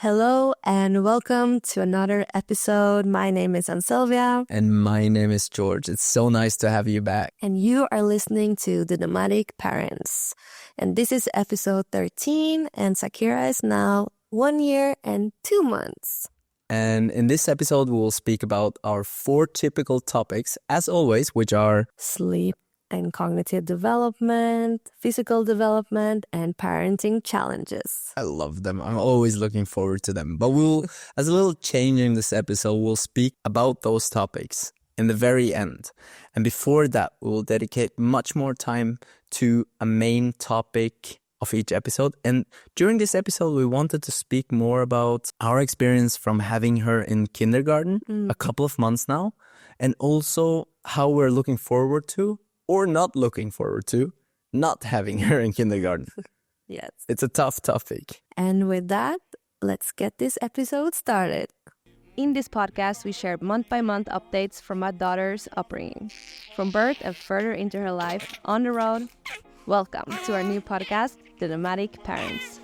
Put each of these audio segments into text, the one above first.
Hello and welcome to another episode. My name is Ann Sylvia. And my name is George. It's so nice to have you back. And you are listening to The Nomadic Parents. And this is episode 13 and Zakira is now 1 year and 2 months. And in this episode, we will speak about our 4 typical topics, as always, which are sleep and cognitive development, physical development, and parenting challenges. I love them. I'm always looking forward to them. But as a little change in this episode, we'll speak about those topics in the very end. And before that, we will dedicate much more time to a main topic of each episode. And during this episode, we wanted to speak more about our experience from having her in kindergarten a couple of months now, and also how we're looking forward to, or not looking forward to, not having her in kindergarten. Yes. It's a tough topic. And with that, let's get this episode started. In this podcast, we share month-by-month updates from my daughter's upbringing, from birth and further into her life on the road. Welcome to our new podcast, The Nomadic Parents.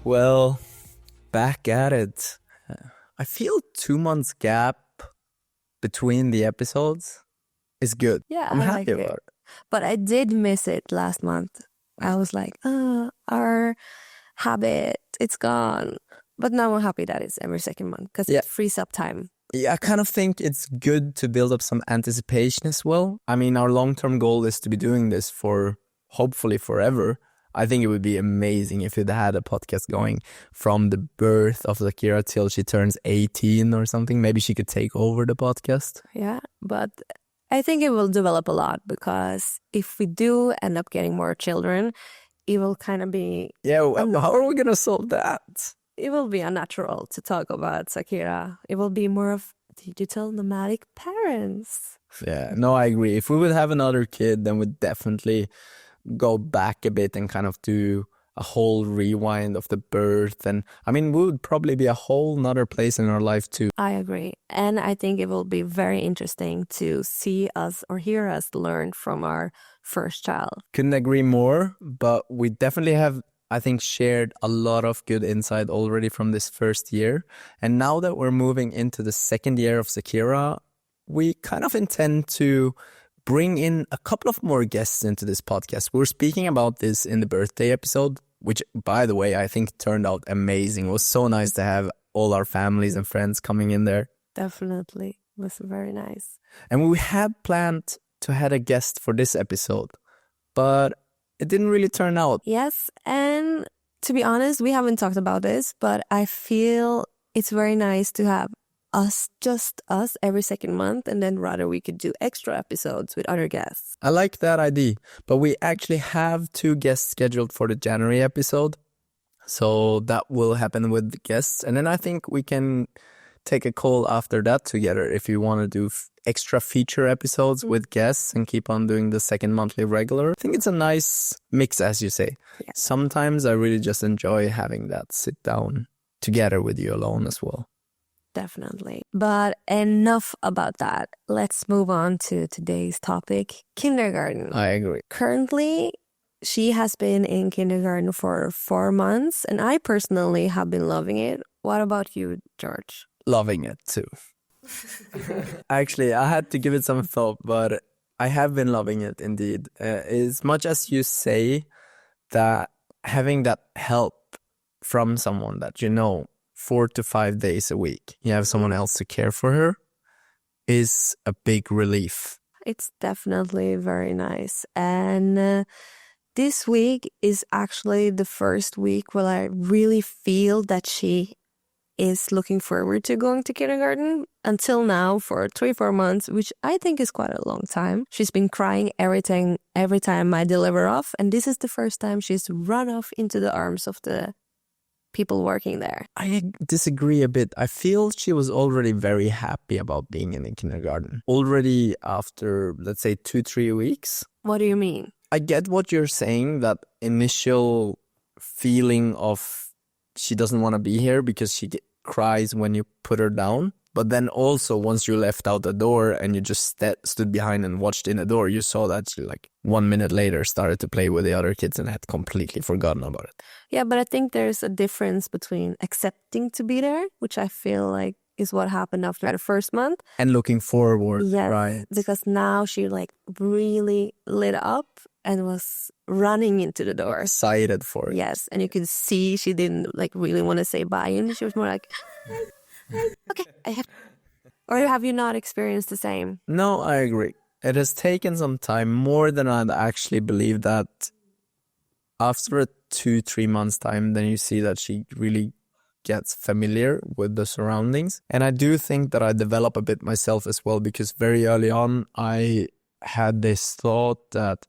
Well, back at it. I feel 2 months gap between the episodes is good. Yeah, I'm I happy like about it. But I did miss it last month. I was like, our habit, it's gone. But now I'm happy that it's every second month because it frees up time. Yeah, I kind of think it's good to build up some anticipation as well. I mean, our long-term goal is to be doing this for hopefully forever. I think it would be amazing if it had a podcast going from the birth of Zakira till she turns 18 or something. Maybe she could take over the podcast. Yeah, but I think it will develop a lot because if we do end up getting more children, it will kind of be... Yeah, how are we going to solve that? It will be unnatural to talk about Zakira. It will be more of digital nomadic parents. Yeah, no, I agree. If we would have another kid, then we'd definitely go back a bit and kind of do a whole rewind of the birth. And I mean, we would probably be a whole nother place in our life too. I agree. And I think it will be very interesting to see us or hear us learn from our first child. Couldn't agree more, but we definitely have, I think, shared a lot of good insight already from this first year. And now that we're moving into the second year of Zakira, we kind of intend to bring in a couple of more guests into this podcast. We were speaking about this in the birthday episode, which, by the way, I think turned out amazing. It was so nice to have all our families and friends coming in there. Definitely. It was very nice. And we had planned to have a guest for this episode, but it didn't really turn out. Yes, and to be honest, we haven't talked about this, but I feel it's very nice to have just us every second month, and then rather we could do extra episodes with other guests. I like that idea, but we actually have 2 guests scheduled for the January episode, so that will happen with the guests. And then I think we can take a call after that together if you want to do extra feature episodes with guests and keep on doing the second monthly regular. I think it's a nice mix, as you say. Yeah. Sometimes I really just enjoy having that sit down together with you alone as well. Definitely. But enough about that. Let's move on to today's topic, kindergarten. I agree. Currently, she has been in kindergarten for 4 months, and I personally have been loving it. What about you, George? Loving it too. Actually, I had to give it some thought, but I have been loving it indeed. As much as you say that having that help from someone that you know 4 to 5 days a week, you have someone else to care for her, is a big relief. It's definitely very nice. And this week is actually the first week where I really feel that she is looking forward to going to kindergarten. Until now, for 3-4 months, which I think is quite a long time. She's been crying every time I deliver off. And this is the first time she's run off into the arms of the people working there. I disagree a bit. I feel she was already very happy about being in the kindergarten. Already after, let's say, 2-3 weeks. What do you mean? I get what you're saying, that initial feeling of she doesn't want to be here because she cries when you put her down. But then also once you left out the door and you just stood behind and watched in the door, you saw that she like 1 minute later started to play with the other kids and had completely forgotten about it. Yeah, but I think there's a difference between accepting to be there, which I feel like is what happened after the first month. And looking forward, Yes, right? because now she like really lit up and was running into the door. Excited for it. Yes, and you could see she didn't like really want to say bye, and she was more like, okay, I have. Or have you not experienced the same? No, I agree. It has taken some time, more than I'd actually believed, that after a 2-3 months time, then you see that she really gets familiar with the surroundings. And I do think that I develop a bit myself as well, because very early on I had this thought that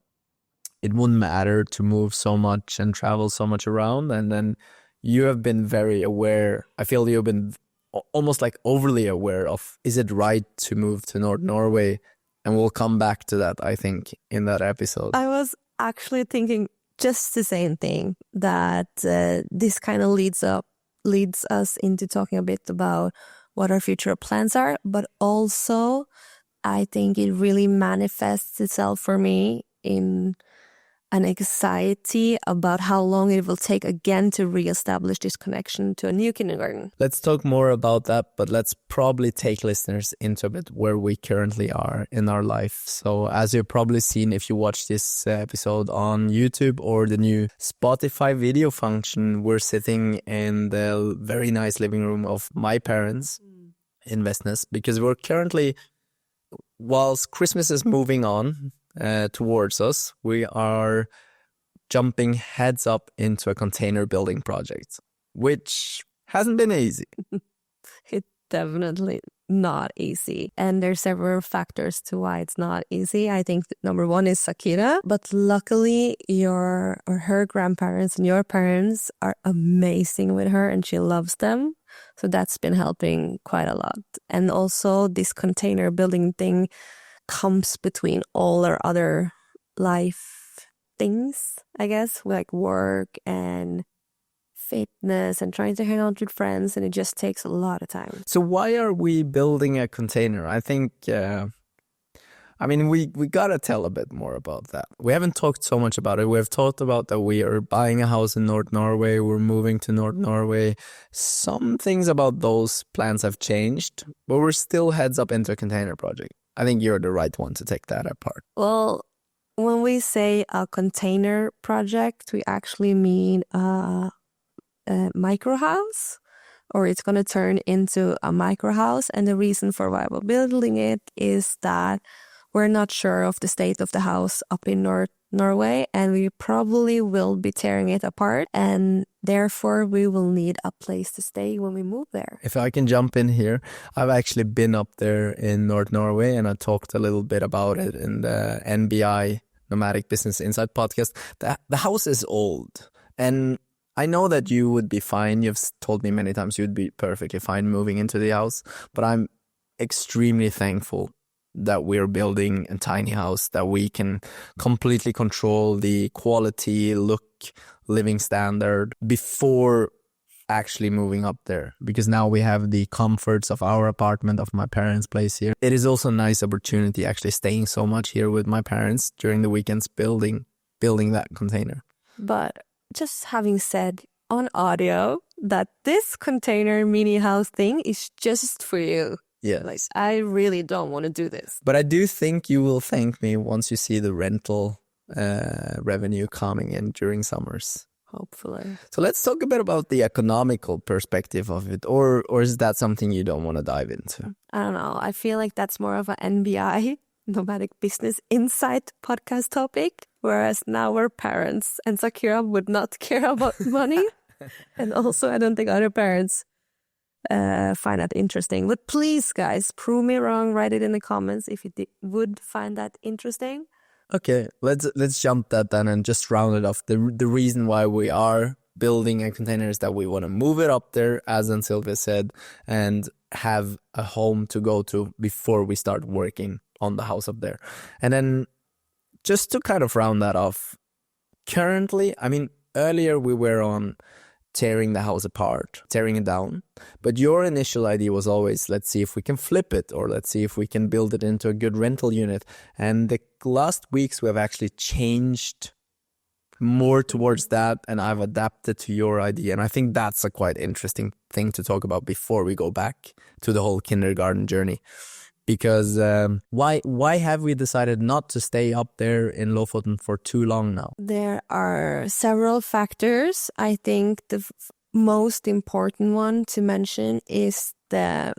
it wouldn't matter to move so much and travel so much around. And then you have been very aware. I feel you've been almost like overly aware of, is it right to move to North Norway? And we'll come back to that, I think, in that episode. I was actually thinking just the same thing, that this kind of leads us into talking a bit about what our future plans are, but also I think it really manifests itself for me in an anxiety about how long it will take again to reestablish this connection to a new kindergarten. Let's talk more about that, but let's probably take listeners into a bit where we currently are in our life. So as you've probably seen if you watch this episode on YouTube or the new Spotify video function, we're sitting in the very nice living room of my parents in Vestnes, because we're currently, whilst Christmas is moving on towards us, we are jumping heads up into a container building project, which hasn't been easy. It's definitely not easy. And there's several factors to why it's not easy. I think number one is Zakira, but luckily her grandparents and your parents are amazing with her and she loves them. So that's been helping quite a lot. And also this container building thing comes between all our other life things, I guess, like work and fitness and trying to hang out with friends, and it just takes a lot of time. So why are we building a container? I think, we gotta tell a bit more about that. We haven't talked so much about it. We've talked about that we are buying a house in North Norway. We're moving to North Norway. Some things about those plans have changed, but we're still heads up into a container project. I think you're the right one to take that apart. Well, when we say a container project, we actually mean a micro house, or it's going to turn into a micro house. And the reason for why we're building it is that we're not sure of the state of the house up in North Norway, and we probably will be tearing it apart, and therefore we will need a place to stay when we move there. If I can jump in here, I've actually been up there in North Norway, and I talked a little bit about it in the NBI Nomadic Business Insight podcast. The house is old, and I know that you would be fine. You've told me many times you'd be perfectly fine moving into the house, but I'm extremely thankful that we're building a tiny house that we can completely control the quality, look, living standard before actually moving up there, because now we have the comforts of our apartment, of my parents' place here. It is also a nice opportunity actually staying so much here with my parents during the weekends, building that container. But just having said on audio that this container mini house thing is just for you. Yes. Like, I really don't want to do this. But I do think you will thank me once you see the rental revenue coming in during summers. Hopefully. So let's talk a bit about the economical perspective of it, or is that something you don't want to dive into? I don't know. I feel like that's more of an NBI, Nomadic Business Insight podcast topic, whereas now we're parents and Zakira would not care about money. And also I don't think other parents find that interesting. But please, guys, prove me wrong. Write it in the comments if you would find that interesting. Okay, let's jump that then and just round it off. The reason why we are building a container is that we want to move it up there, as Ann Sylvia said, and have a home to go to before we start working on the house up there. And then just to kind of round that off, currently, earlier we were on tearing the house apart, tearing it down. But your initial idea was always, let's see if we can flip it, or let's see if we can build it into a good rental unit. And the last weeks we have actually changed more towards that, and I've adapted to your idea. And I think that's a quite interesting thing to talk about before we go back to the whole kindergarten journey. Because why have we decided not to stay up there in Lofoten for too long now? There are several factors. I think the most important one to mention is the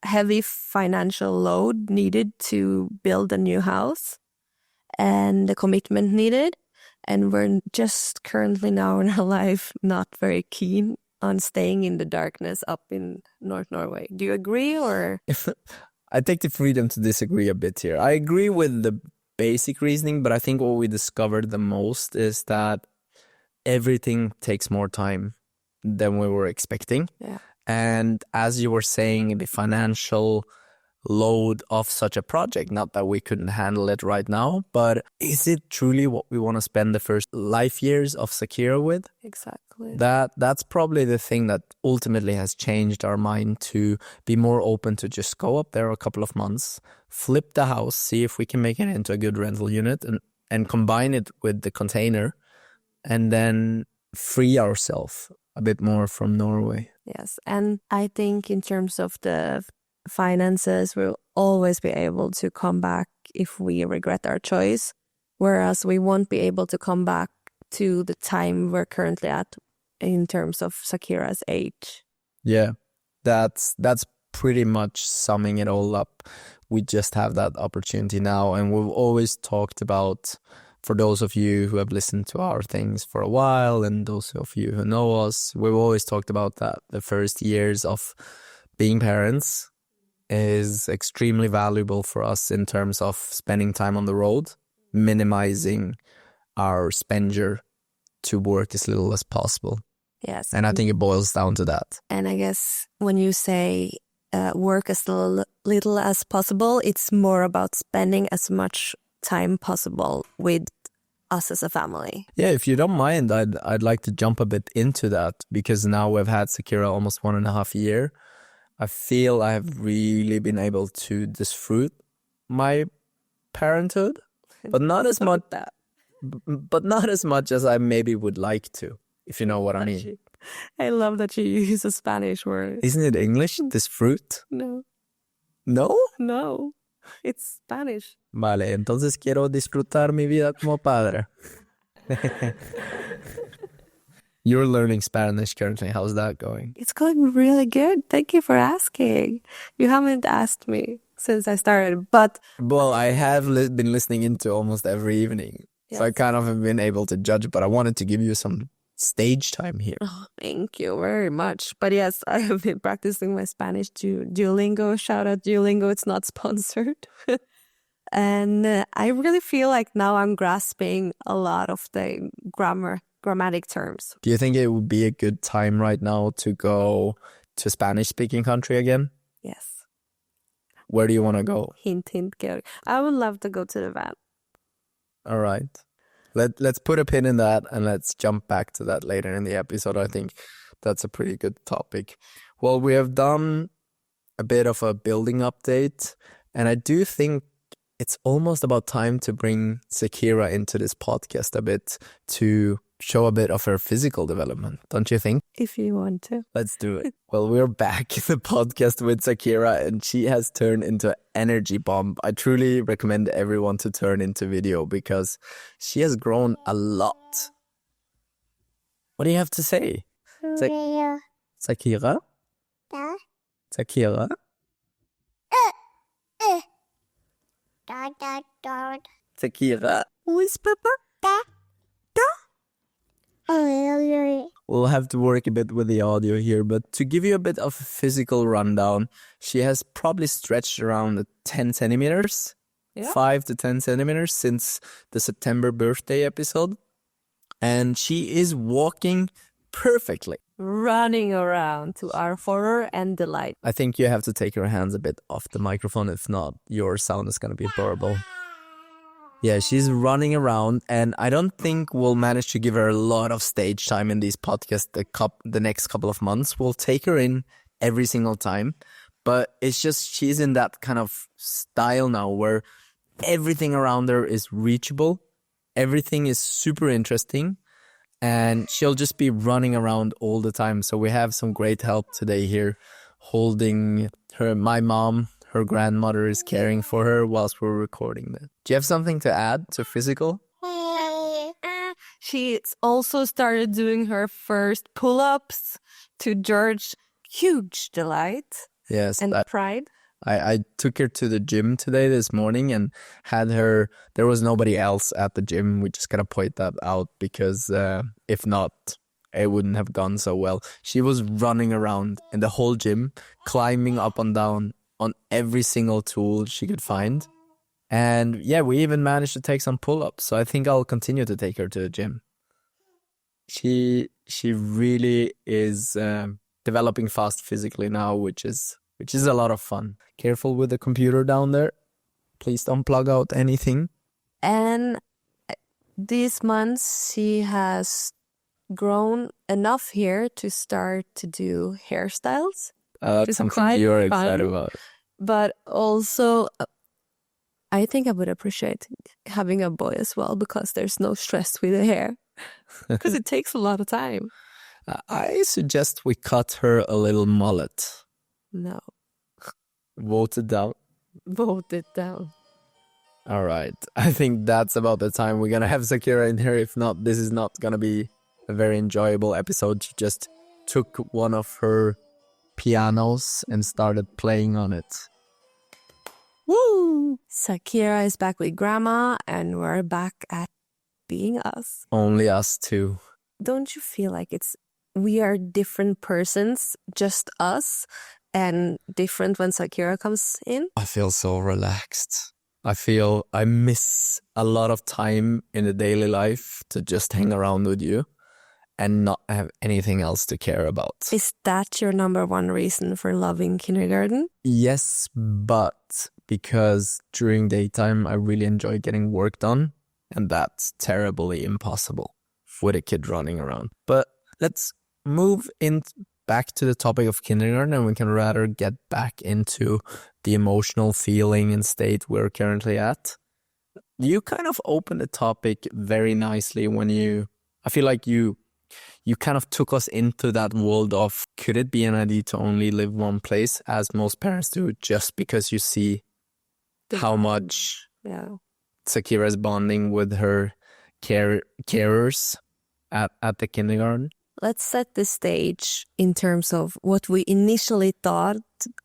heavy financial load needed to build a new house and the commitment needed. And we're just currently now in our life not very keen on staying in the darkness up in North Norway. Do you agree, or...? I take the freedom to disagree a bit here. I agree with the basic reasoning, but I think what we discovered the most is that everything takes more time than we were expecting. Yeah. And as you were saying, the financial load of such a project, not that we couldn't handle it right now, but is it truly what we want to spend the first life years of Zakira with? Exactly. That's probably the thing that ultimately has changed our mind to be more open to just go up there a couple of months, flip the house, see if we can make it into a good rental unit and combine it with the container, and then free ourselves a bit more from Norway. Yes, and I think in terms of the finances, we'll always be able to come back if we regret our choice, whereas we won't be able to come back to the time we're currently at in terms of Zakira's age. Yeah, that's pretty much summing it all up. We just have that opportunity now, and we've always talked about, for those of you who have listened to our things for a while and those of you who know us, we've always talked about that the first years of being parents is extremely valuable for us in terms of spending time on the road, minimizing our expenditure to work as little as possible. Yes. And I think it boils down to that. And I guess when you say work as little as possible, it's more about spending as much time possible with us as a family. Yeah, if you don't mind, I'd like to jump a bit into that, because now we've had Zakira almost 1.5 years. I feel I have really been able to disfruit my parenthood, but not as much. But not as much as I maybe would like to, if you know what I mean. I love that you use a Spanish word. Isn't it English? Disfruit? No. No? No. It's Spanish. Vale, entonces quiero disfrutar mi vida como padre. You're learning Spanish currently. How's that going? It's going really good. Thank you for asking. You haven't asked me since I started, but... Well, I have been listening into almost every evening. Yes. So I kind of have been able to judge, but I wanted to give you some stage time here. Oh, thank you very much. But yes, I have been practicing my Spanish to Duolingo. Shout out Duolingo. It's not sponsored. And I really feel like now I'm grasping a lot of the grammatic terms. Do you think it would be a good time right now to go to a Spanish-speaking country again? Yes. Where do you want to go? Hint, hint, Georg. I would love to go to the van. All right. Let's put a pin in that and let's jump back to that later in the episode. I think that's a pretty good topic. Well, we have done a bit of a building update, and I do think it's almost about time to bring Zakira into this podcast a bit to show a bit of her physical development, don't you think? If you want to. Let's do it. Well, we're back in the podcast with Zakira, and she has turned into an energy bomb. I truly recommend everyone to turn into video because she has grown a lot. What do you have to say? Zakira? Zakira? Zakira? Who is Papa? We'll have to work a bit with the audio here, but to give you a bit of a physical rundown, she has probably stretched around 10 centimeters, 5 to 10 centimeters since the September birthday episode. And she is walking perfectly. Running around to our horror and delight. I think you have to take your hands a bit off the microphone. If not, your sound is going to be horrible. Yeah, she's running around, and I don't think we'll manage to give her a lot of stage time in these podcasts the next couple of months. We'll take her in every single time, but it's just she's in that kind of style now where everything around her is reachable, everything is super interesting, and she'll just be running around all the time. So we have some great help today here, holding her. My mom, her grandmother, is caring for her whilst we're recording that. Do you have something to add to physical? She's also started doing her first pull-ups to George's huge delight Yes, and pride. I took her to the gym today this morning and had her. There was nobody else at the gym. We just gotta point that out because if not, it wouldn't have gone so well. She was running around in the whole gym, climbing up and down on every single tool she could find. And yeah, we even managed to take some pull-ups. So I think I'll continue to take her to the gym. She really is developing fast physically now, which is a lot of fun. Careful with the computer down there. Please don't plug out anything. And these months she has grown enough here to start to do hairstyles. That's something you're excited about. But also, I think I would appreciate having a boy as well because there's no stress with the hair. Because it takes a lot of time. I suggest we cut her a little mullet. No. Vote it down. Vote it down. All right. I think that's about the time we're going to have Zakira in here. If not, this is not going to be a very enjoyable episode. She just took one of her pianos and started playing on it. Woo! Zakira is back with Grandma and we're back at being us. Only us two. Don't you feel like we are different persons, just us, and different when Zakira comes in? I feel so relaxed. I miss a lot of time in the daily life to just hang around with you and not have anything else to care about. Is that your number one reason for loving kindergarten? Yes, but because during daytime I really enjoy getting work done, and that's terribly impossible with a kid running around. But let's move back to the topic of kindergarten, and we can rather get back into the emotional feeling and state we're currently at. You kind of opened the topic very nicely when I feel like you kind of took us into that world of, could it be an idea to only live one place, as most parents do, just because you see how much Zakira is bonding with her carers at the kindergarten? Let's set the stage in terms of what we initially thought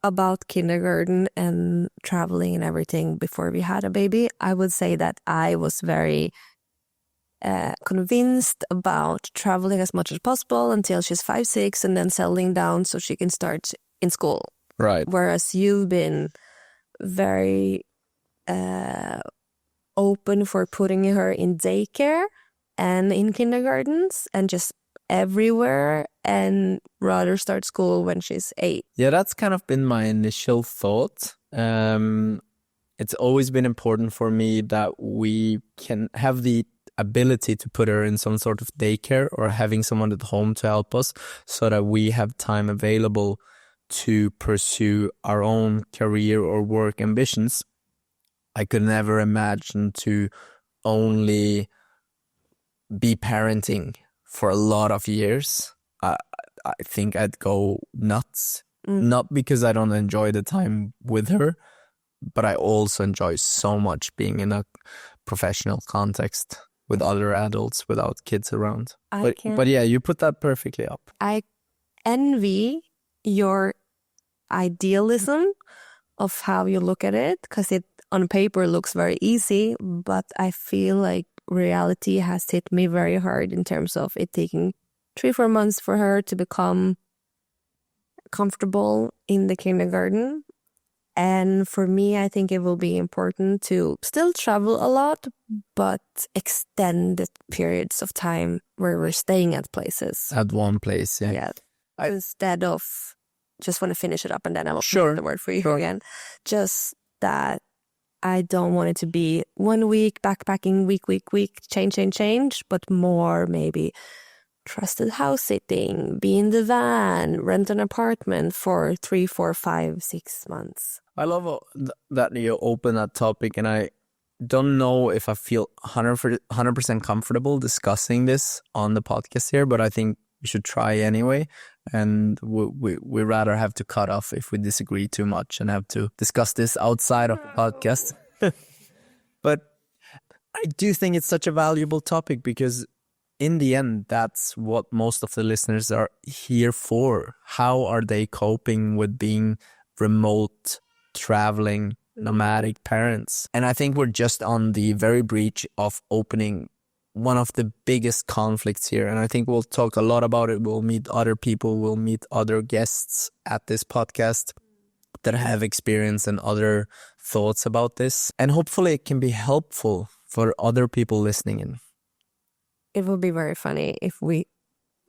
about kindergarten and traveling and everything before we had a baby. I would say that I was very convinced about traveling as much as possible until she's 5, 6 and then settling down so she can start in school. Right. Whereas you've been very open for putting her in daycare and in kindergartens and just everywhere, and rather start school when she's 8. Yeah, that's kind of been my initial thought. It's always been important for me that we can have the ability to put her in some sort of daycare or having someone at home to help us so that we have time available to pursue our own career or work ambitions. I could never imagine to only be parenting for a lot of years. I think I'd go nuts. Not because I don't enjoy the time with her, but I also enjoy so much being in a professional context with other adults without kids around. But yeah, you put that perfectly up. I envy your idealism of how you look at it, because it on paper looks very easy, but I feel like reality has hit me very hard in terms of it taking 3-4 months for her to become comfortable in the kindergarten. And for me, I think it will be important to still travel a lot, but extended periods of time where we're staying at places. At one place, yeah. Yeah. Instead of just want to finish it up and then I will Sure. the word for you again. Just that I don't want it to be 1 week backpacking, week, change, but more maybe trusted house sitting, be in the van, rent an apartment for 3, 4, 5, 6 months. I love that you open that topic, and I don't know if I feel 100% comfortable discussing this on the podcast here, but I think we should try anyway. And we rather have to cut off if we disagree too much and have to discuss this outside of the podcast. But I do think it's such a valuable topic because in the end, that's what most of the listeners are here for. How are they coping with being remote, traveling, nomadic parents? And I think we're just on the very breach of opening one of the biggest conflicts here. And I think we'll talk a lot about it. We'll meet other people. We'll meet other guests at this podcast that have experience and other thoughts about this. And hopefully it can be helpful for other people listening in. It will be very funny if we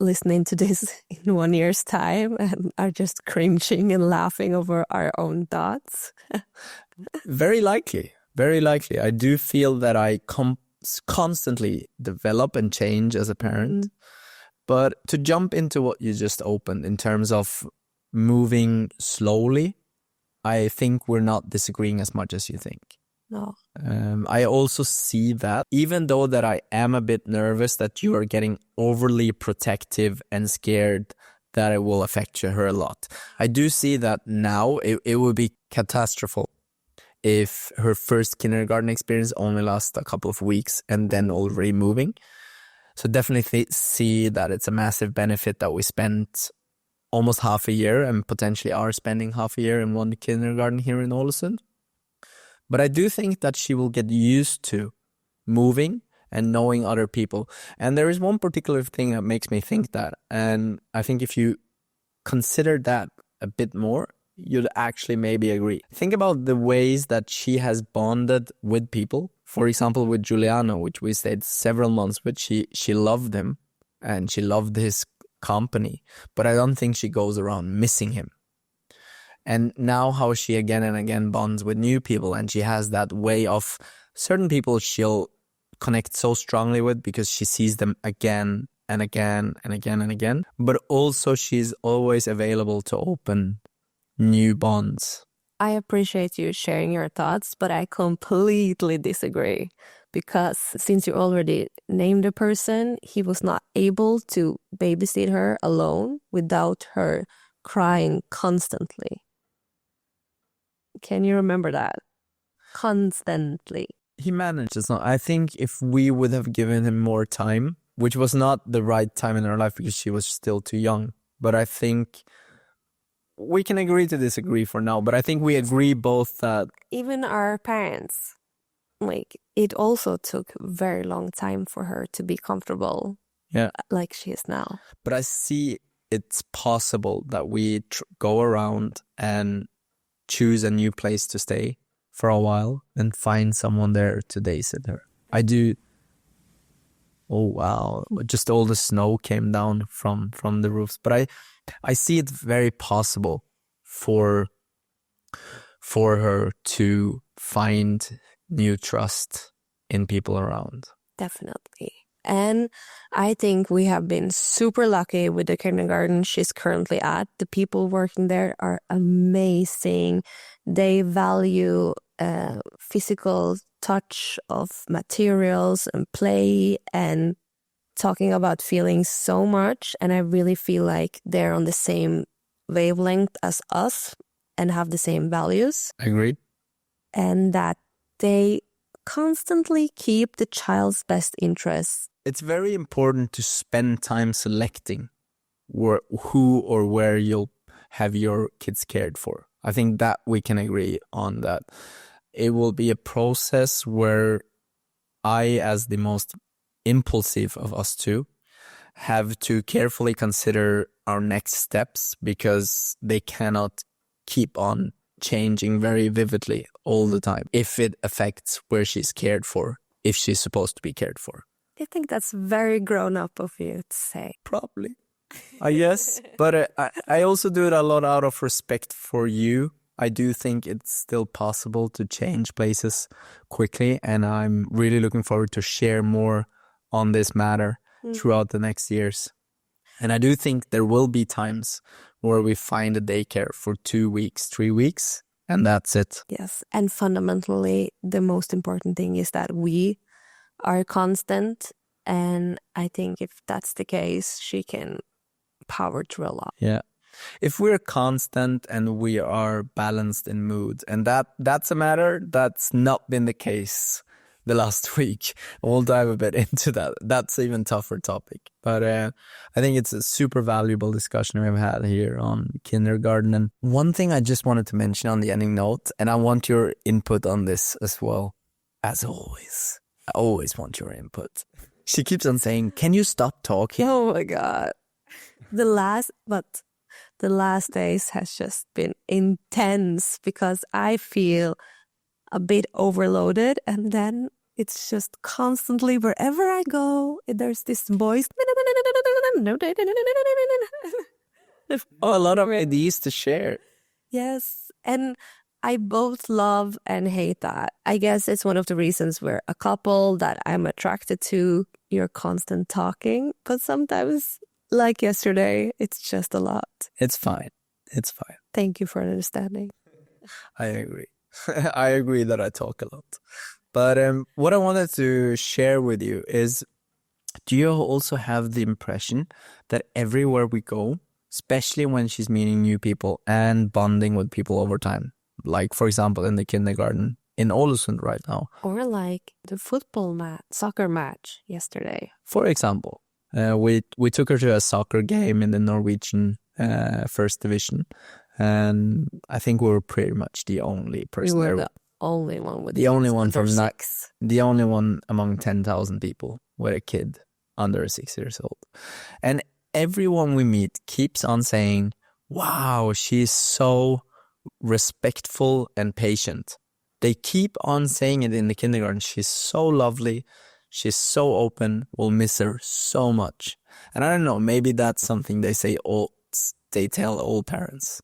listening to this in 1 year's time and are just cringing and laughing over our own thoughts. Very likely. Very likely. I do feel that I constantly develop and change as a parent. But to jump into what you just opened in terms of moving slowly, I think we're not disagreeing as much as you think. No. I also see that even though that I am a bit nervous that you are getting overly protective and scared that it will affect her a lot. I do see that now it would be catastrophic if her first kindergarten experience only lasts a couple of weeks and then already moving. So definitely see that it's a massive benefit that we spent almost half a year and potentially are spending half a year in one kindergarten here in Ålesund. But I do think that she will get used to moving and knowing other people. And there is one particular thing that makes me think that. And I think if you consider that a bit more, you'd actually maybe agree. Think about the ways that she has bonded with people. For example, with Giuliano, which we stayed several months with, she loved him and she loved his company. But I don't think she goes around missing him. And now how she again and again bonds with new people, and she has that way of certain people she'll connect so strongly with because she sees them again and again and again and again. But also she's always available to open new bonds. I appreciate you sharing your thoughts, but I completely disagree. Because since you already named a person, he was not able to babysit her alone without her crying constantly. Can you remember that? Constantly. He managed. I think if we would have given him more time, which was not the right time in her life because she was still too young, but I think we can agree to disagree for now. But I think we agree both that even our parents, like, it also took a very long time for her to be comfortable, like she is now. But I see it's possible that we go around and choose a new place to stay for a while and find someone there to babysit her. I do. Oh, wow. Just all the snow came down from the roofs. But I see it very possible for her to find new trust in people around. Definitely. And I think we have been super lucky with the kindergarten she's currently at. The people working there are amazing. They value physical touch of materials and play and talking about feelings so much. And I really feel like they're on the same wavelength as us and have the same values. Agreed. And that they constantly keep the child's best interests. It's very important to spend time selecting who or where you'll have your kids cared for. I think that we can agree on that. It will be a process where I, as the most impulsive of us two, have to carefully consider our next steps because they cannot keep on changing very vividly all the time if it affects where she's cared for, if she's supposed to be cared for. I think that's very grown up of you to say. Probably. Yes. But I also do it a lot out of respect for you I do think it's still possible to change places quickly, and I'm really looking forward to share more on this matter throughout the next years. And I do think there will be times where we find a daycare for 2 weeks, 3 weeks, and that's it. Yes. And fundamentally, the most important thing is that we are constant. And I think if that's the case, she can power through a lot. Yeah. If we're constant and we are balanced in mood, and that's a matter that's not been the case the last week. We'll dive a bit into that. That's an even tougher topic. But I think it's a super valuable discussion we've had here on kindergarten. And one thing I just wanted to mention on the ending note, and I want your input on this as well, as always. I always want your input. She keeps on saying, can you stop talking? Oh my God. The last days has just been intense because I feel a bit overloaded, and then it's just constantly wherever I go, there's this voice. Oh, a lot of ideas to share. Yes, and I both love and hate that. I guess it's one of the reasons we're a couple, that I'm attracted to your constant talking, but sometimes, like yesterday, it's just a lot. It's fine. It's fine. Thank you for understanding. I agree. I agree that I talk a lot. But what I wanted to share with you is, do you also have the impression that everywhere we go, especially when she's meeting new people and bonding with people over time, like, for example, in the kindergarten in Ålesund right now. Or like the soccer match yesterday. For example, we took her to a soccer game in the Norwegian first division. And I think we were pretty much the only person We were there. the only one with The only one under from six. The only one among 10,000 people with a kid under 6 years old. And everyone we meet keeps on saying, wow, she's so respectful and patient. They keep on saying it in the kindergarten. She's so lovely. She's so open. We'll miss her so much. And I don't know, maybe that's something they tell all parents.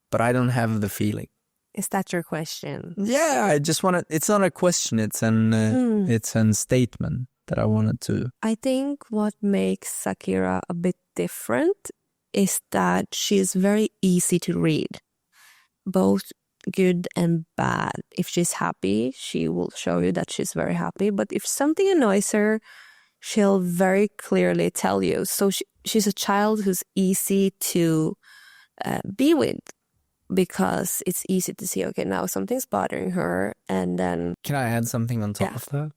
But I don't have the feeling. Is that your question? Yeah, I just want to. It's not a question. It's an statement that I wanted to. I think what makes Zakira a bit different is that she's very easy to read, both good and bad. If she's happy, she will show you that she's very happy. But if something annoys her, she'll very clearly tell you. So she's a child who's easy to be with, because it's easy to see, okay, now something's bothering her, and then... Can I add something on top of that?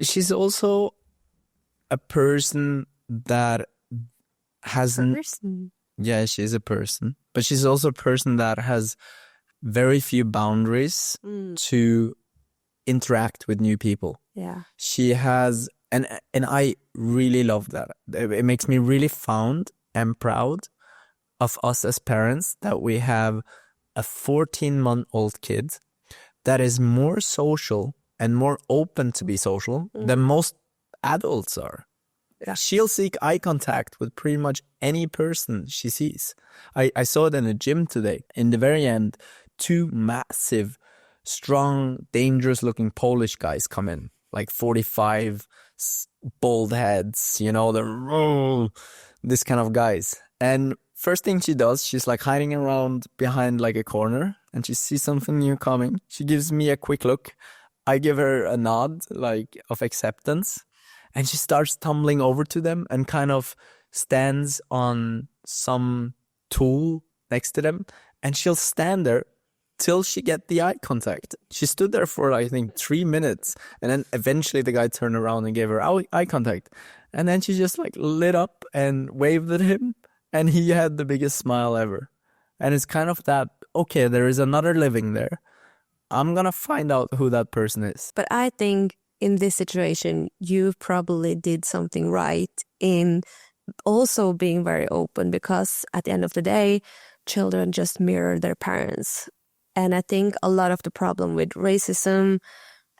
She's also a person that hasn't... Yeah, she's a person. But she's also a person that has very few boundaries to interact with new people. Yeah. She has... And I really love that. It makes me really fond and proud of us as parents that we have a 14-month-old kid that is more social and more open to be social than most adults are. Yeah. She'll seek eye contact with pretty much any person she sees. I saw it in a gym today. In the very end, 2 massive, strong, dangerous-looking Polish guys come in, like 45, bald heads, this kind of guys. And first thing she does, she's like hiding around behind like a corner, and she sees something new coming. She gives me a quick look. I give her a nod, like of acceptance, and she starts tumbling over to them and kind of stands on some tool next to them, and she'll stand there till she get the eye contact. She stood there for, I think, 3 minutes, and then eventually the guy turned around and gave her eye contact, and then she just like lit up and waved at him. And he had the biggest smile ever. And it's kind of that, okay, there is another living there. I'm going to find out who that person is. But I think in this situation, you probably did something right in also being very open, because at the end of the day, children just mirror their parents. And I think a lot of the problem with racism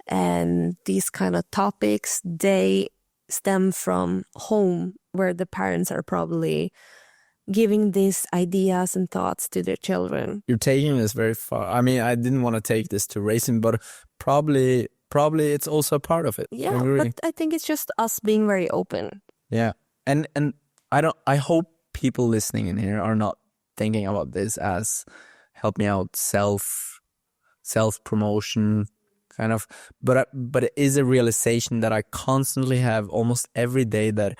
and these kind of topics, they stem from home, where the parents are probably giving these ideas and thoughts to their children. You're taking this very far. I mean, I didn't want to take this to racing, but probably it's also a part of it. Yeah, I agree. but I think it's just us being very open. Yeah. And I hope people listening in here are not thinking about this as help me out self promotion kind of, but it is a realization that I constantly have almost every day that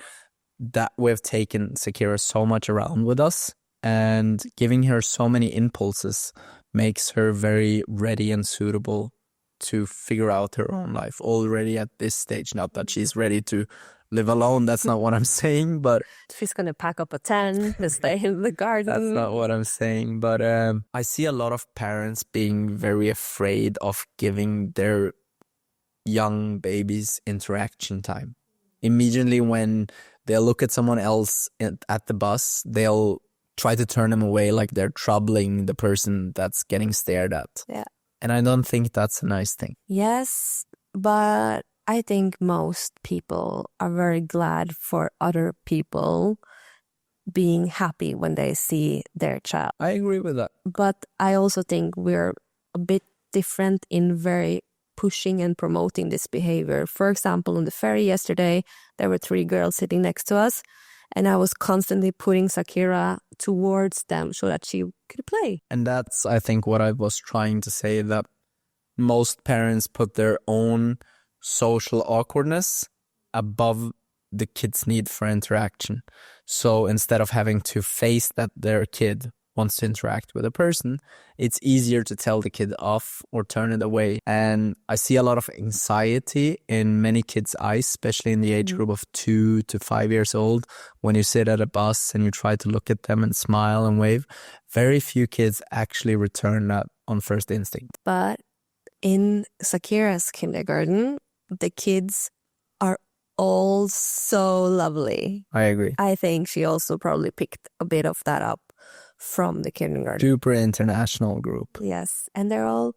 we have taken Zakira so much around with us, and giving her so many impulses makes her very ready and suitable to figure out her own life already at this stage. Not that she's ready to live alone. That's not what I'm saying, but She's going to pack up a tent and stay in the garden. that's not what I'm saying. But I see a lot of parents being very afraid of giving their young babies interaction time. Immediately when they'll look at someone else at the bus, they'll try to turn them away like they're troubling the person that's getting stared at. Yeah. And I don't think that's a nice thing. Yes, but I think most people are very glad for other people being happy when they see their child. I agree with that. But I also think we're a bit different in very pushing and promoting this behavior. For example, on the ferry yesterday, there were 3 girls sitting next to us, and I was constantly putting Zakira towards them so that she could play. And that's, I think, what I was trying to say, that most parents put their own social awkwardness above the kid's need for interaction. So instead of having to face that their kid wants to interact with a person, it's easier to tell the kid off or turn it away. And I see a lot of anxiety in many kids' eyes, especially in the age group of 2 to 5 years old. When you sit at a bus and you try to look at them and smile and wave, very few kids actually return that on first instinct. But in Zakira's kindergarten, the kids are all so lovely. I agree. I think she also probably picked a bit of that up from the kindergarten. Super international group. Yes, and they're all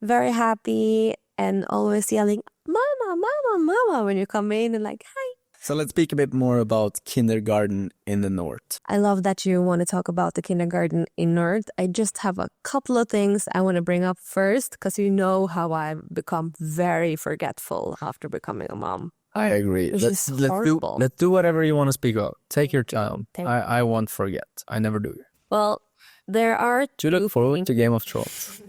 very happy and always yelling, "Mama, mama, mama," when you come in, and like, "Hi." So let's speak a bit more about kindergarten in the north. I love that you want to talk about the kindergarten in North. I just have a couple of things I want to bring up first, because you know how I've become very forgetful after becoming a mom. I agree. Which is horrible. Let's do whatever you want to speak about. Take your time. Take- I won't forget. I never do. Well, there are Do you look forward to Game of Thrones?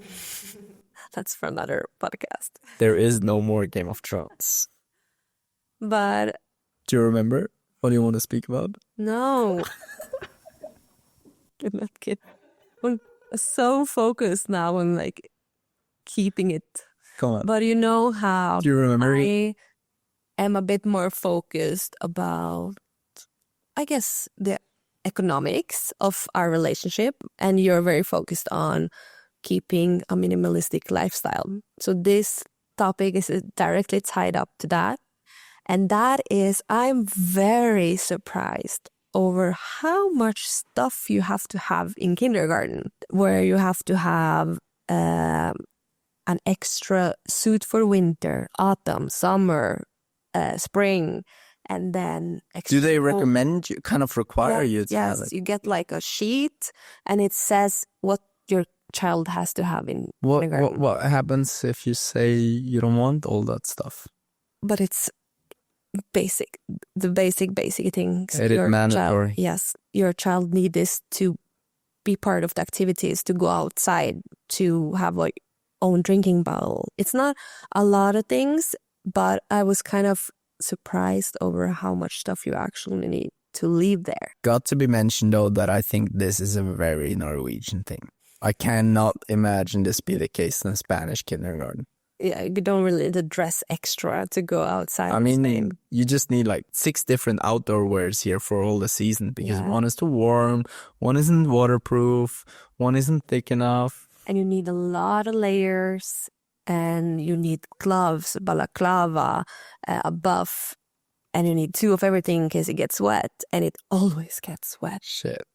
That's for another podcast. There is no more Game of Thrones. But Do you remember what you want to speak about? no. I'm not kidding. I'm so focused now on like keeping it. Come on. But you know how Do you remember? I am a bit more focused about, I guess, the economics of our relationship, and you're very focused on keeping a minimalistic lifestyle. So this topic is directly tied up to that. And that is, I'm very surprised over how much stuff you have to have in kindergarten, where you have to have an extra suit for winter, autumn, summer, spring, and then extra. Do they recommend you, kind of require you to have Yes, it? you get like a sheet, and it says what your child has to have in kindergarten. What happens if you say you don't want all that stuff? But it's basic, the basic things. It is mandatory. Your child needs this to be part of the activities, to go outside, to have like own drinking bowl. It's not a lot of things, but I was kind of surprised over how much stuff you actually need to leave there. Got to be mentioned though that I think this is a very Norwegian thing. I cannot imagine this be the case in a Spanish kindergarten. Yeah, you don't really need to dress extra to go outside. I mean, you just need like 6 different outdoor wears here for all the season, because one is too warm, one isn't waterproof, one isn't thick enough. And you need a lot of layers, and you need gloves, balaclava, a buff, and you need 2 of everything in case it gets wet, and it always gets wet. Shit.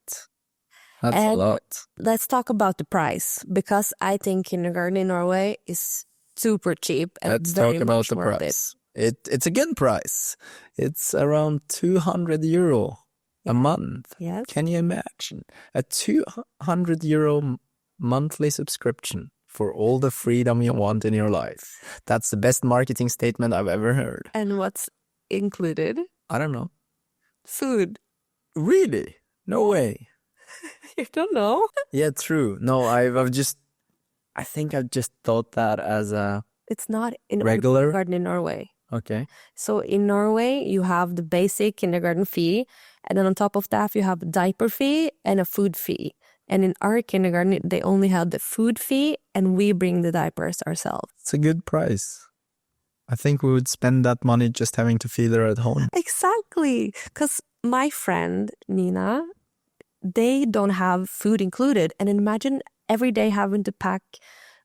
That's a lot. Let's talk about the price, because I think kindergarten in Norway is super cheap and Let's very talk about much the worth price. It's a good price. It's around 200 euro a month. Yes. Can you imagine? A €200 monthly subscription for all the freedom you want in your life. That's the best marketing statement I've ever heard. And what's included? I don't know. Food. Really? No way. You don't know? Yeah, true. No, I think I've just thought that as a It's not in regular. kindergarten in Norway. Okay. So in Norway, you have the basic kindergarten fee, and then on top of that, you have a diaper fee and a food fee. And in our kindergarten, they only have the food fee, and we bring the diapers ourselves. It's a good price. I think we would spend that money just having to feed her at home. Exactly. Because my friend, Nina, they don't have food included. And imagine every day having to pack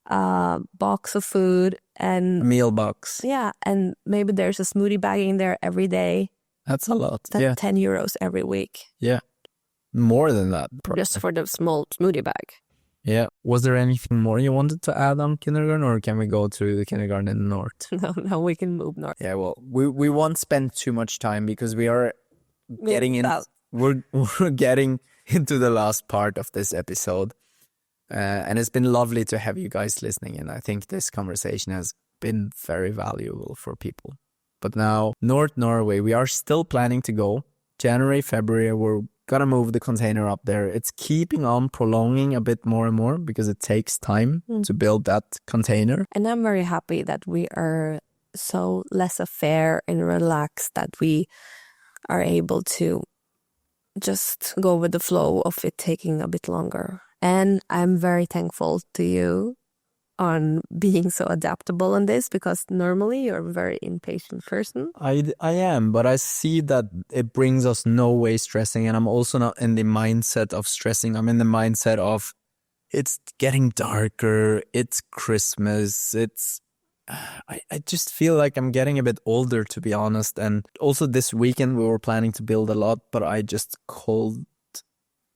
a box of food and... A meal box. Yeah, and maybe there's a smoothie bag in there every day. That's a lot. That's yeah. €10 every week. Yeah. More than that. Just for the small smoothie bag. Yeah. Was there anything more you wanted to add on kindergarten, or can we go to the kindergarten in the north? No, we can move north. Yeah, well, we won't spend too much time because we are getting in. We're getting into the last part of this episode. And it's been lovely to have you guys listening. And I think this conversation has been very valuable for people. But now, North Norway, we are still planning to go. January, February, we're going to move the container up there. It's keeping on prolonging a bit more and more because it takes time to build that container. And I'm very happy that we are so laissez-faire and relaxed that we are able to just go with the flow of it taking a bit longer. And I'm very thankful to you on being so adaptable on this, because normally you're a very impatient person. I am, but I see that it brings us no way stressing. And I'm also not in the mindset of stressing. I'm in the mindset of it's getting darker. It's Christmas. I just feel like I'm getting a bit older, to be honest. And also this weekend we were planning to build a lot, but I just called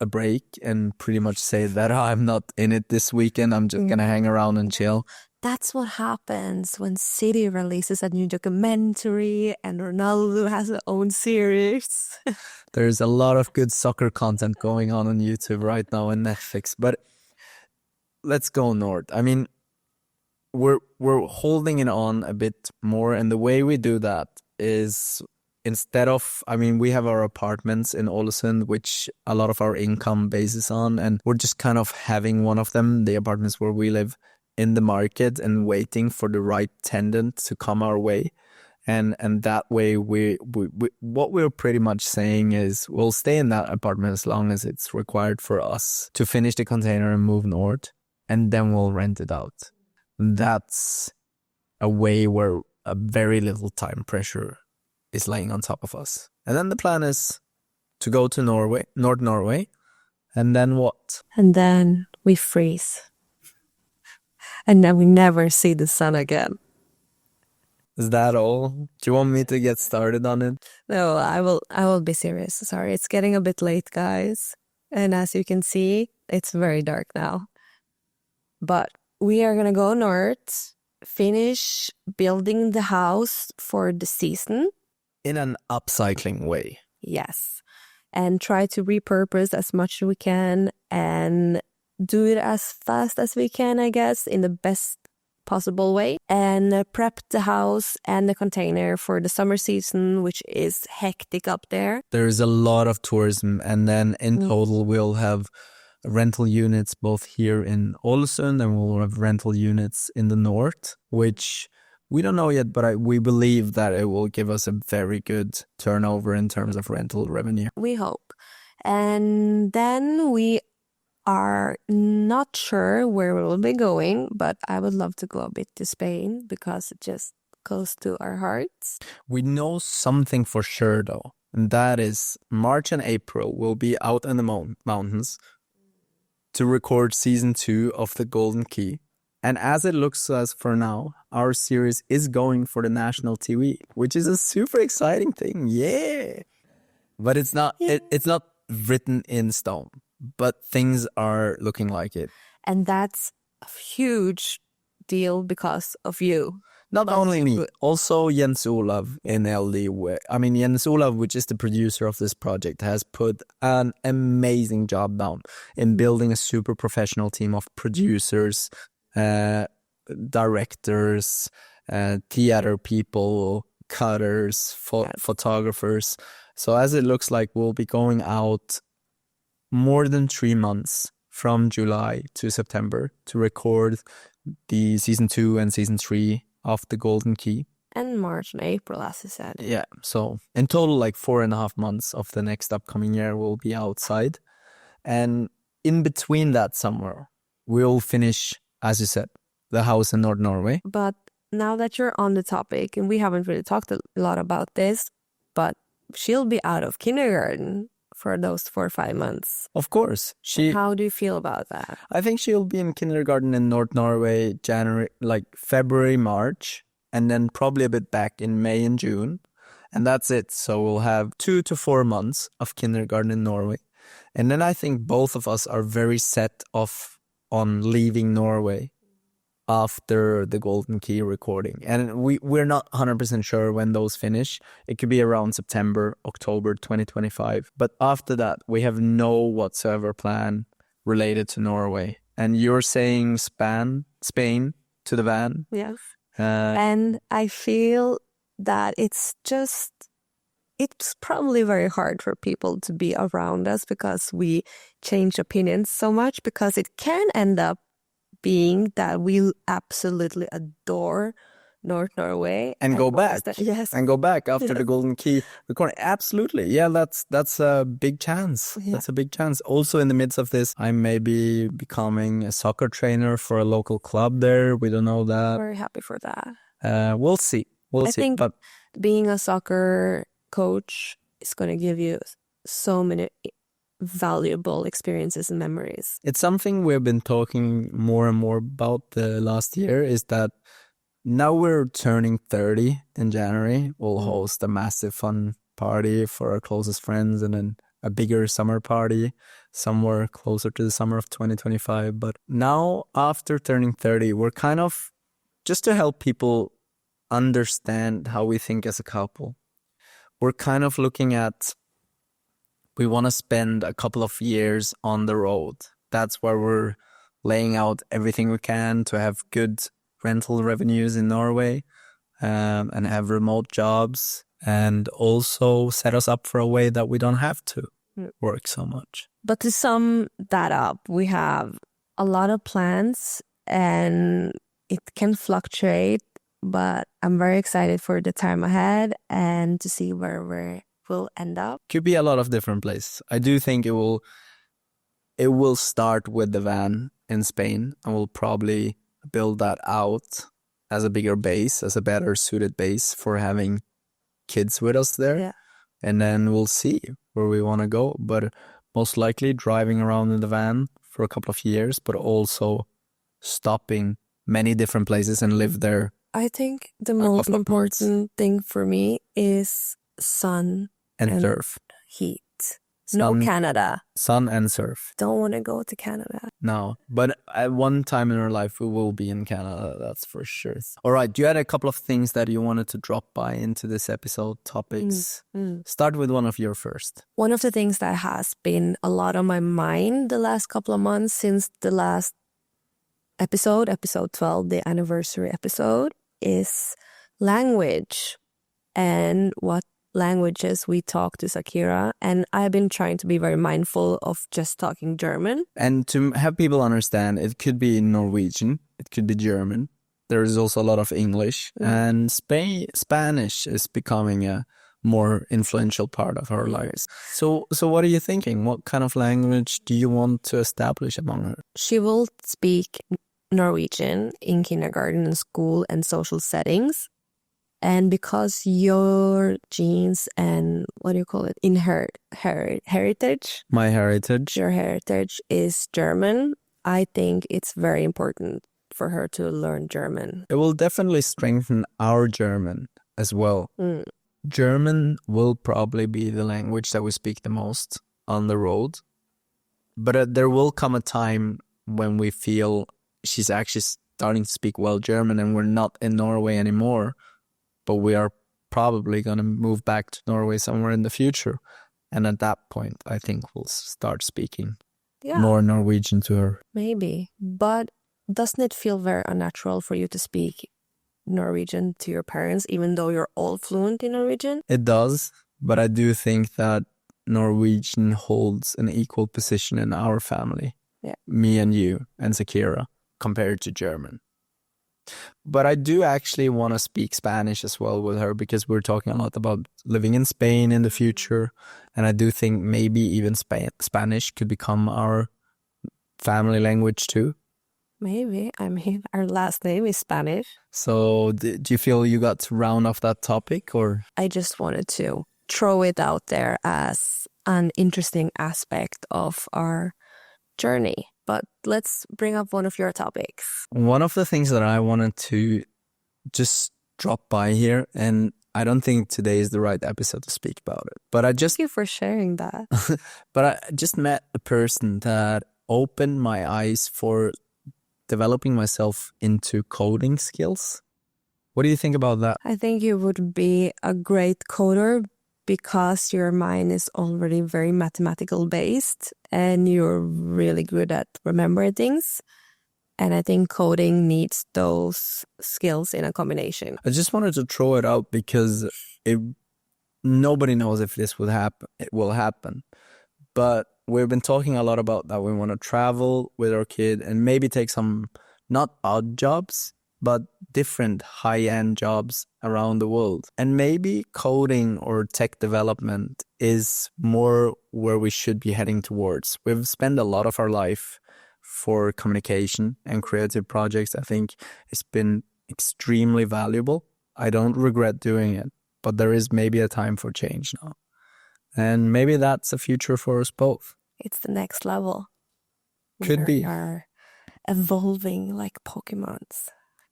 a break and pretty much say that I'm not in it this weekend. I'm just gonna hang around and chill. That's what happens when City releases a new documentary and Ronaldo has his own series. There's a lot of good soccer content going on YouTube right now and Netflix. But let's go north. I mean, we're holding it on a bit more, and the way we do that is instead of, I mean, we have our apartments in Ålesund, which a lot of our income bases on, and we're just kind of having one of them, the apartments where we live, in the market and waiting for the right tenant to come our way. And that way, we what we're pretty much saying is we'll stay in that apartment as long as it's required for us to finish the container and move north, and then we'll rent it out. That's a way where a very little time pressure is laying on top of us. And then the plan is to go to North Norway, and then what? And then we freeze. And then we never see the sun again. Is that all? Do you want me to get started on it? No, I will be serious. Sorry, it's getting a bit late, guys. And as you can see, it's very dark now. But we are gonna go north, finish building the house for the season. In an upcycling way. Yes. And try to repurpose as much as we can and do it as fast as we can, I guess, in the best possible way. And prep the house and the container for the summer season, which is hectic up there. There's a lot of tourism, and then in total we'll have rental units both here in Ålesund, and we'll have rental units in the north, which we don't know yet, but we believe that it will give us a very good turnover in terms of rental revenue. We hope. And then we are not sure where we will be going, but I would love to go a bit to Spain because it just goes to our hearts. We know something for sure, though, and that is March and April we'll be out in the mountains to record season 2 of The Golden Key. And as it looks to us for now, our series is going for the national TV, which is a super exciting thing. Yeah. But it's not it's not written in stone, but things are looking like it. And that's a huge deal because of you. Not only me, also Jens Olav in LD. Jens Olav, which is the producer of this project, has put an amazing job down in building a super professional team of producers, directors, theater people, cutters, photographers. So as it looks like, we'll be going out more than 3 months from July to September to record the season 2 and season 3 of The Golden Key. And March and April, as you said. Yeah, so in total, like 4.5 months of the next upcoming year will be outside. And in between that somewhere, we'll finish, as you said, the house in North Norway. But now that you're on the topic, and we haven't really talked a lot about this, but she'll be out of kindergarten for those 4 or 5 months. Of course. How do you feel about that? I think she'll be in kindergarten in North Norway, February, March, and then probably a bit back in May and June. And that's it. So we'll have 2 to 4 months of kindergarten in Norway. And then I think both of us are very set on leaving Norway after the Golden Key recording. And we're not 100% sure when those finish. It could be around September, October 2025. But after that, we have no whatsoever plan related to Norway. And you're saying Spain to the van? Yes. And I feel that it's probably very hard for people to be around us because we change opinions so much, because it can end up being that we absolutely adore North Norway and go back. Yes, and go back after the Golden Key recording. Absolutely, yeah. That's a big chance. Yeah. That's a big chance. Also, in the midst of this, I may be becoming a soccer trainer for a local club there. We don't know that. Very happy for that. We'll see. I think being a soccer coach is going to give you so many valuable experiences and memories. It's something we've been talking more and more about the last year, is that now we're turning 30 in January. We'll host a massive fun party for our closest friends, and then a bigger summer party somewhere closer to the summer of 2025. But now, after turning 30, we're kind of, just to help people understand how we think as a couple, we're kind of looking at, we want to spend a couple of years on the road. That's where we're laying out everything we can to have good rental revenues in Norway, and have remote jobs, and also set us up for a way that we don't have to work so much. But to sum that up, we have a lot of plans and it can fluctuate, but I'm very excited for the time ahead and to see where we'll end up. Could be a lot of different places. I do think it will start with the van in Spain, and we'll probably build that out as a bigger base, as a better suited base for having kids with us there. Yeah. And then we'll see where we want to go. But most likely driving around in the van for a couple of years, but also stopping many different places and live there. I think the most important thing for me is sun and surf. Heat. No Canada. Sun and surf. Don't want to go to Canada. No, but at one time in our life we will be in Canada, that's for sure. All right, you had a couple of things that you wanted to drop by into this episode, topics. Start with one of your first. One of the things that has been a lot on my mind the last couple of months since the last episode 12, the anniversary episode, is language and what languages we talk to Zakira. And I've been trying to be very mindful of just talking German. And to have people understand, it could be Norwegian, it could be German. There is also a lot of English, and Spanish is becoming a more influential part of her lives. So what are you thinking? What kind of language do you want to establish among her? She will speak Norwegian in kindergarten and school and social settings. And because your genes and heritage, my heritage, your heritage is German, I think it's very important for her to learn German. It will definitely strengthen our German as well. German will probably be the language that we speak the most on the road. But there will come a time when we feel she's actually starting to speak well German and we're not in Norway anymore, but we are probably going to move back to Norway somewhere in the future. And at that point, I think we'll start speaking more Norwegian to her. Maybe. But doesn't it feel very unnatural for you to speak Norwegian to your parents, even though you're all fluent in Norwegian? It does, but I do think that Norwegian holds an equal position in our family. Yeah. Me and you and Zakira compared to German. But I do actually want to speak Spanish as well with her because we're talking a lot about living in Spain in the future. And I do think maybe even Spanish could become our family language too. Maybe. I mean, our last name is Spanish. So do you feel you got to round off that topic, or? I just wanted to throw it out there as an interesting aspect of our journey. But let's bring up one of your topics. One of the things that I wanted to just drop by here, and I don't think today is the right episode to speak about it, but Thank you for sharing that. But I just met a person that opened my eyes for developing myself into coding skills. What do you think about that? I think you would be a great coder because your mind is already very mathematical based and you're really good at remembering things. And I think coding needs those skills in a combination. I just wanted to throw it out because nobody knows if this would happen. It will happen. But we've been talking a lot about that we want to travel with our kid and maybe take some not odd jobs, but different high-end jobs around the world. And maybe coding or tech development is more where we should be heading towards. We've spent a lot of our life for communication and creative projects. I think it's been extremely valuable. I don't regret doing it, but there is maybe a time for change now. And maybe that's a future for us both. It's the next level. Could be. We are evolving like Pokemons.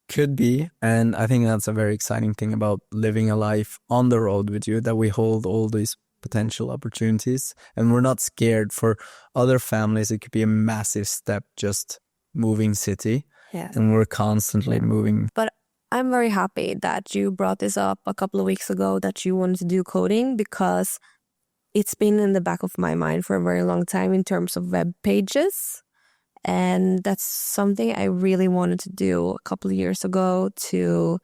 Could be. And I think that's a very exciting thing about living a life on the road with you, that we hold all these potential opportunities and we're not scared. For other families, it could be a massive step just moving city. Yeah. And we're constantly moving. But I'm very happy that you brought this up a couple of weeks ago, that you wanted to do coding, because it's been in the back of my mind for a very long time in terms of web pages. And that's something I really wanted to do a couple of years ago, to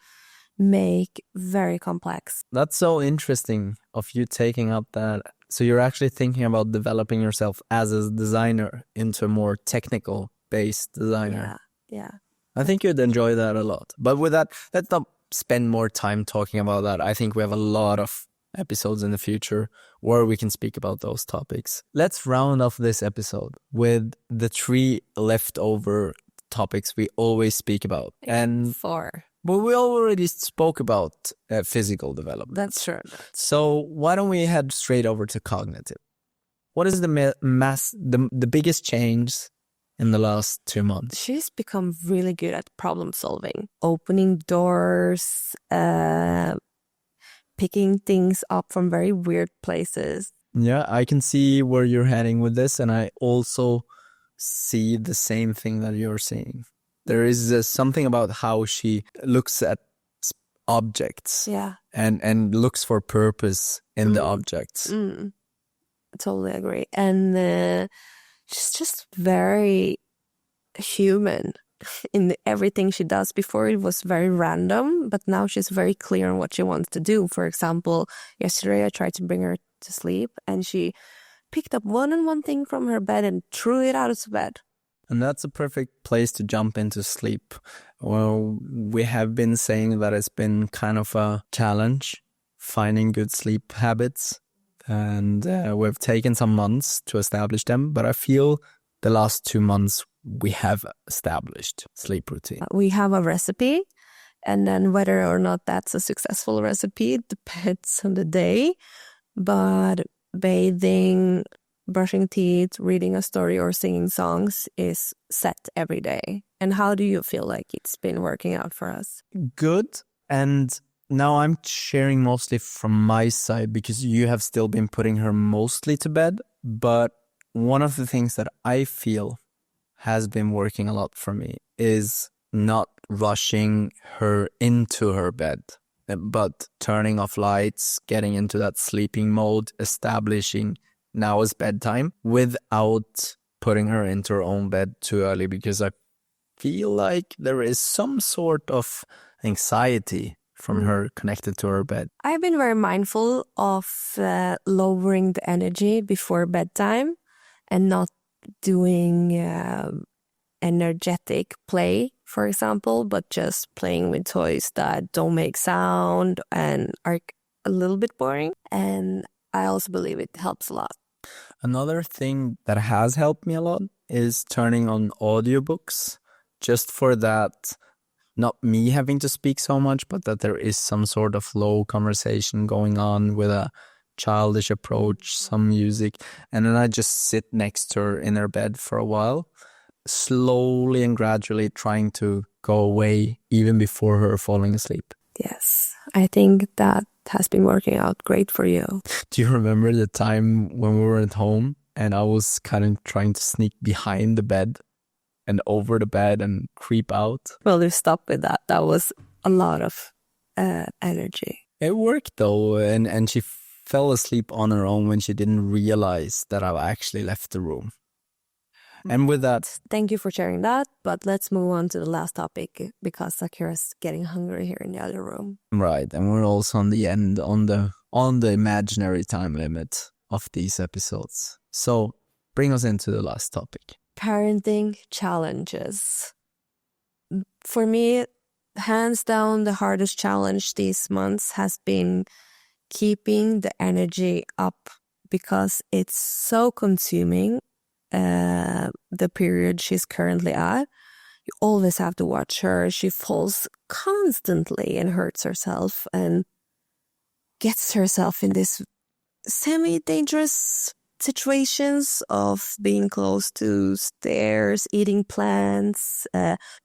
make very complex. That's so interesting of you taking up that. So you're actually thinking about developing yourself as a designer into a more technical based designer. Yeah. I think you'd enjoy that a lot. But with that, let's not spend more time talking about that. I think we have a lot of episodes in the future where we can speak about those topics. Let's round off this episode with the 3 leftover topics we always speak about. And 4. But we already spoke about physical development. That's true. So why don't we head straight over to cognitive? What is the biggest change in the last 2 months? She's become really good at problem solving, opening doors, picking things up from very weird places. Yeah, I can see where you're heading with this, and I also see the same thing that you're seeing. There is something about how she looks at objects, and looks for purpose in the objects. I totally agree. And she's just very human in everything she does. Before it was very random, but now she's very clear on what she wants to do. For example, yesterday I tried to bring her to sleep and she picked up one thing from her bed and threw it out of the bed. And that's a perfect place to jump into sleep. Well, we have been saying that it's been kind of a challenge finding good sleep habits. And we've taken some months to establish them. But I feel the last 2 months we have established sleep routine. We have a recipe. And then whether or not that's a successful recipe depends on the day. But bathing, brushing teeth, reading a story, or singing songs is set every day. And how do you feel like it's been working out for us? Good. And now I'm sharing mostly from my side because you have still been putting her mostly to bed. But one of the things that I feel has been working a lot for me is not rushing her into her bed, but turning off lights, getting into that sleeping mode, establishing now is bedtime without putting her into her own bed too early, because I feel like there is some sort of anxiety from her connected to her bed. I've been very mindful of lowering the energy before bedtime and not doing energetic play, for example, but just playing with toys that don't make sound and are a little bit boring. And I also believe it helps a lot. Another thing that has helped me a lot is turning on audiobooks, just for that, not me having to speak so much, but that there is some sort of low conversation going on with a childish approach, some music, and then I just sit next to her in her bed for a while, slowly and gradually trying to go away even before her falling asleep. Yes, I think that has been working out great for you. Do you remember the time when we were at home and I was kind of trying to sneak behind the bed and over the bed and creep out? Well, you stop with that. That was a lot of energy. It worked though, and she fell asleep on her own when she didn't realize that I actually left the room. And with that, thank you for sharing that, but let's move on to the last topic because Zakira's getting hungry here in the other room. Right, and we're also on the end, on the imaginary time limit of these episodes. So bring us into the last topic. Parenting challenges. For me, hands down, the hardest challenge these months has been keeping the energy up because it's so consuming. The period she's currently at, you always have to watch her. She falls constantly and hurts herself and gets herself in this semi-dangerous situations of being close to stairs, eating plants,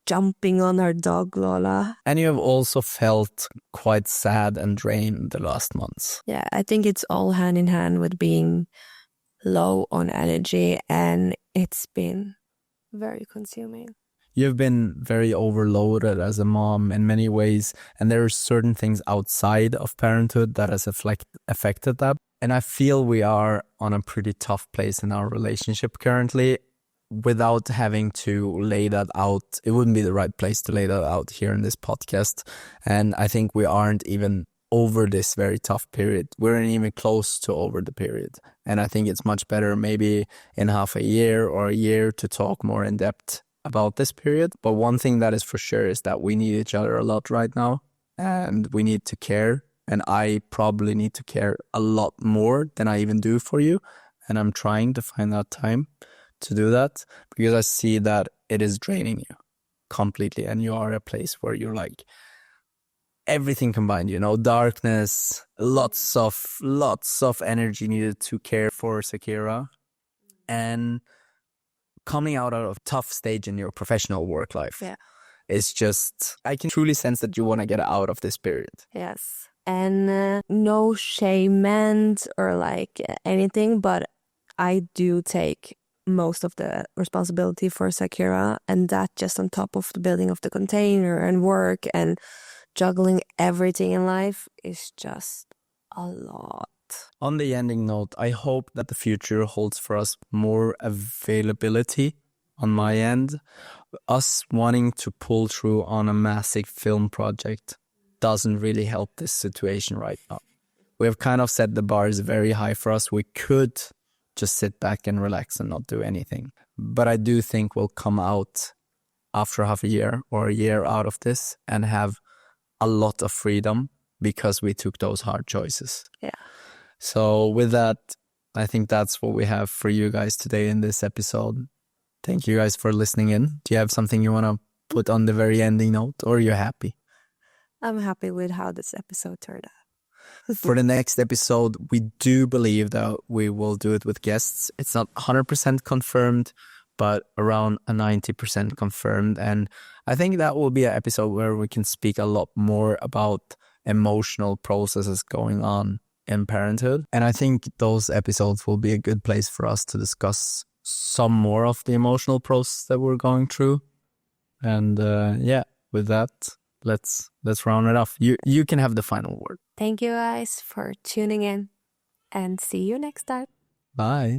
jumping on our dog Lola. And you have also felt quite sad and drained the last months. Yeah, I think it's all hand in hand with being low on energy, and it's been very consuming. You've been very overloaded as a mom in many ways, and there are certain things outside of parenthood that has affected that. And I feel we are on a pretty tough place in our relationship currently. Without having to lay that out, it wouldn't be the right place to lay that out here in this podcast. And I think we aren't even over this very tough period. We're not even close to over the period. And I think it's much better maybe in half a year or a year to talk more in depth about this period. But one thing that is for sure is that we need each other a lot right now, and we need to care. And I probably need to care a lot more than I even do for you. And I'm trying to find that time to do that because I see that it is draining you completely. And you are at a place where you're like, everything combined, you know, darkness, lots of energy needed to care for Zakira, and coming out of a tough stage in your professional work life. Yeah. It's just, I can truly sense that you want to get out of this period. Yes. And no shame meant or like anything, but I do take most of the responsibility for Zakira, and that just on top of the building of the container and work and juggling everything in life is just a lot. On the ending note, I hope that the future holds for us more availability on my end. Us wanting to pull through on a massive film project doesn't really help this situation right now. We have kind of set the bars very high for us. We could just sit back and relax and not do anything. But I do think we'll come out after half a year or a year out of this and have a lot of freedom because we took those hard choices. Yeah. So with that, I think that's what we have for you guys today in this episode. Thank you guys for listening in. Do you have something you want to put on the very ending note, or are you happy? I'm happy with how this episode turned out. For the next episode, we do believe that we will do it with guests. It's not 100% confirmed, but around a 90% confirmed. And I think that will be an episode where we can speak a lot more about emotional processes going on in parenthood. And I think those episodes will be a good place for us to discuss some more of the emotional process that we're going through. And yeah, with that, let's round it off. You can have the final word. Thank you guys for tuning in, and see you next time. Bye.